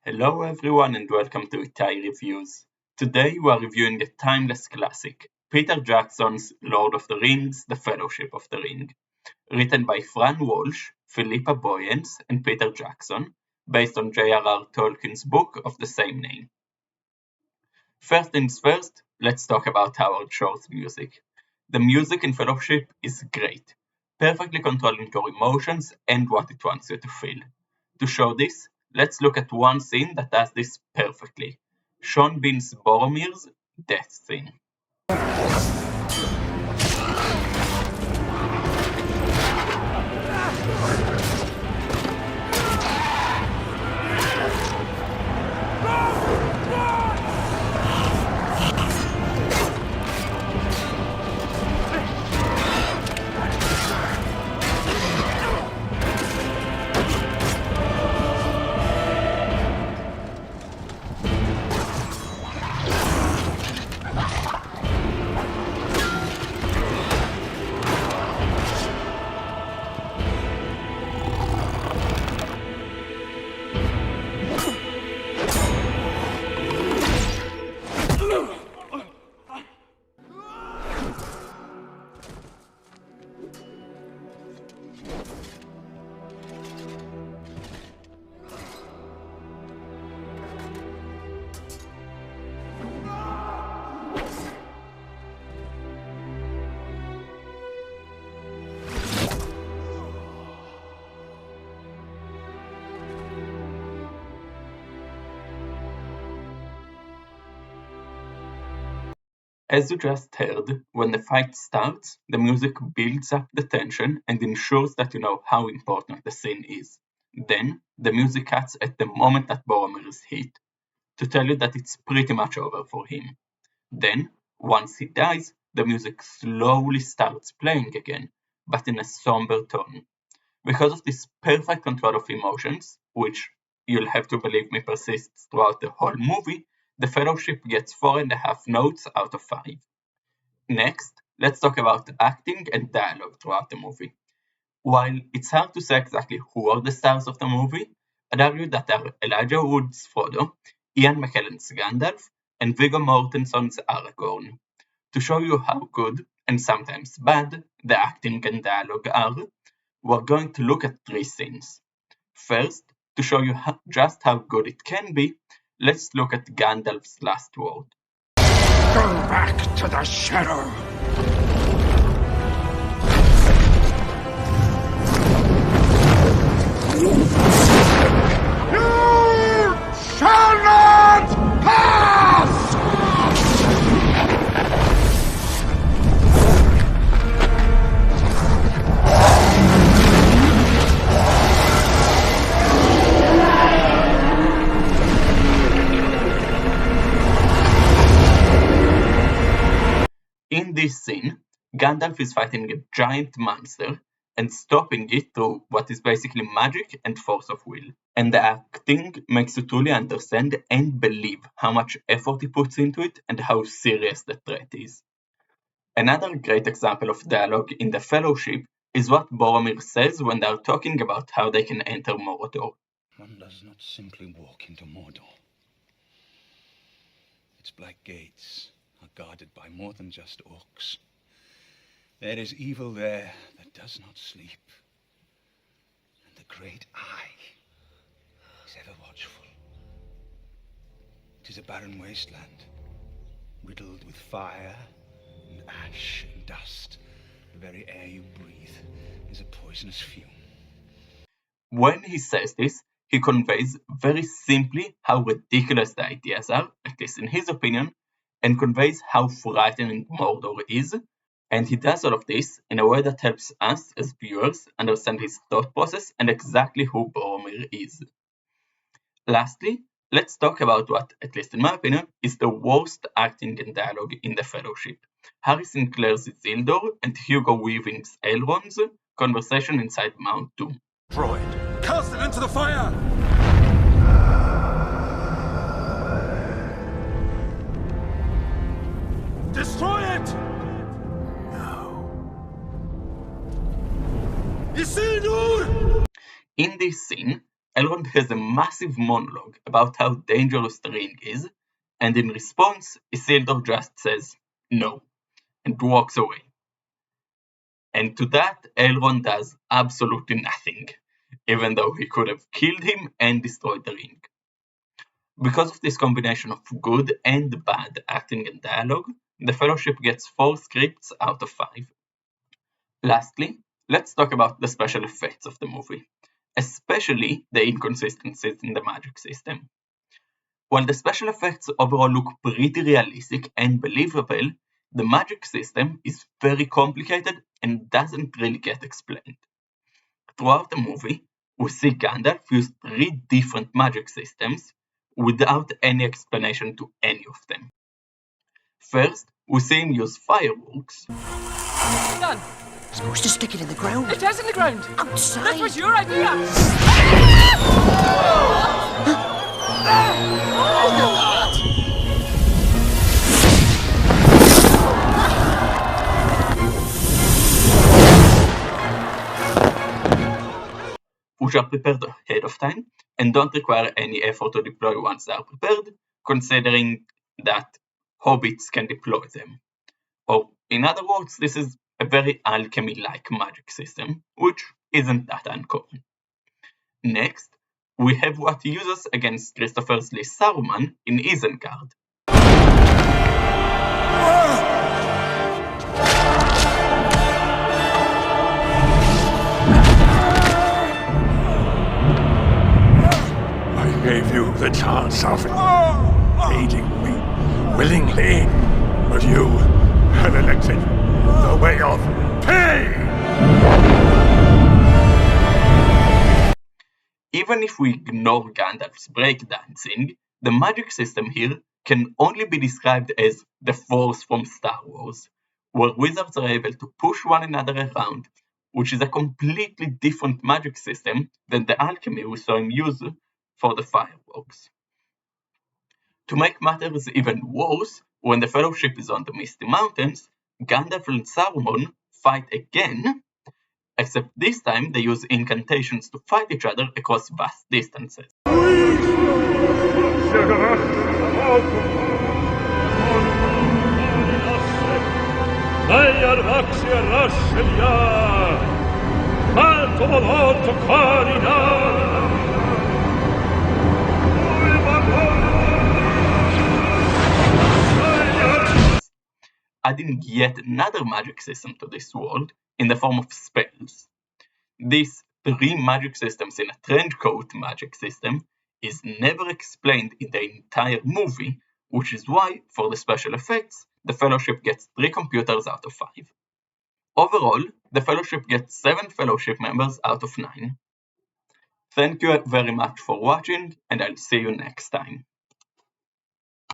Hello everyone and welcome to Itai Reviews. Today we are reviewing a timeless classic, Peter Jackson's Lord of the Rings, The Fellowship of the Ring, written by Fran Walsh, Philippa Boyens and Peter Jackson, based on J.R.R. Tolkien's book of the same name. First things first, let's talk about Howard Shore's music. The music in Fellowship is great, perfectly controlling your emotions and what it wants you to feel. To show this, let's look at one scene that does this perfectly, Sean Bean's Boromir's death scene. As you just heard, when the fight starts, the music builds up the tension and ensures that you know how important the scene is. Then, the music cuts at the moment that Boromir is hit, to tell you that it's pretty much over for him. Then, once he dies, the music slowly starts playing again, but in a somber tone. Because of this perfect control of emotions, which you'll have to believe me persists throughout the whole movie, the Fellowship gets 4.5 notes out of 5. Next, let's talk about acting and dialogue throughout the movie. While it's hard to say exactly who are the stars of the movie, I'd argue that they are Elijah Wood's Frodo, Ian McKellen's Gandalf, and Viggo Mortensen's Aragorn. To show you how good, and sometimes bad, the acting and dialogue are, we're going to look at 3 scenes. First, to show you just how good it can be, let's look at Gandalf's last word. Go back to the shadow! You shall not pass! In this scene, Gandalf is fighting a giant monster and stopping it through what is basically magic and force of will. And the acting makes you truly understand and believe how much effort he puts into it and how serious the threat is. Another great example of dialogue in The Fellowship is what Boromir says when they are talking about how they can enter Mordor. One does not simply walk into Mordor. Its black gates are guarded by more than just orcs. There is evil there that does not sleep. And the great eye is ever watchful. It is a barren wasteland, riddled with fire and ash and dust. The very air you breathe is a poisonous fume. When he says this, he conveys very simply how ridiculous the ideas are, at least in his opinion, and conveys how frightening Mordor is, and he does all of this in a way that helps us as viewers understand his thought process and exactly who Boromir is. Lastly, let's talk about what, at least in my opinion, is the worst acting and dialogue in The Fellowship. Harry Sinclair's Isildur and Hugo Weaving's Elrond's conversation inside Mount Doom. Droid, cast it into the fire! Destroy it! No. Isildur! In this scene, Elrond has a massive monologue about how dangerous the ring is, and in response, Isildur just says no and walks away. And to that, Elrond does absolutely nothing, even though he could have killed him and destroyed the ring. Because of this combination of good and bad acting and dialogue, the Fellowship gets 4 scripts out of 5. Lastly, let's talk about the special effects of the movie, especially the inconsistencies in the magic system. While the special effects overall look pretty realistic and believable, the magic system is very complicated and doesn't really get explained. Throughout the movie, we see Gandalf use 3 different magic systems without any explanation to any of them. First, we see him use fireworks. Done. Supposed to stick it in the ground. It is in the ground. Outside. That was your idea. Which are prepared ahead of time and don't require any effort to deploy once they are prepared, considering that hobbits can deploy them. Or, in other words, this is a very alchemy-like magic system, which isn't that uncommon. Next, we have what he uses against Christopher Lee's Saruman in Isengard. I gave you the chance of aiding me willingly, but you have elected the way of pain! Even if we ignore Gandalf's breakdancing, the magic system here can only be described as the Force from Star Wars, where wizards are able to push one another around, which is a completely different magic system than the alchemy we saw him use for the fireworks. To make matters even worse, when the Fellowship is on the Misty Mountains, Gandalf and Saruman fight again, except this time they use incantations to fight each other across vast distances. Adding yet another magic system to this world in the form of spells. This 3 magic systems in a trenchcoat magic system is never explained in the entire movie, which is why, for the special effects, the Fellowship gets 3 computers out of 5. Overall, the Fellowship gets 7 Fellowship members out of 9. Thank you very much for watching, and I'll see you next time.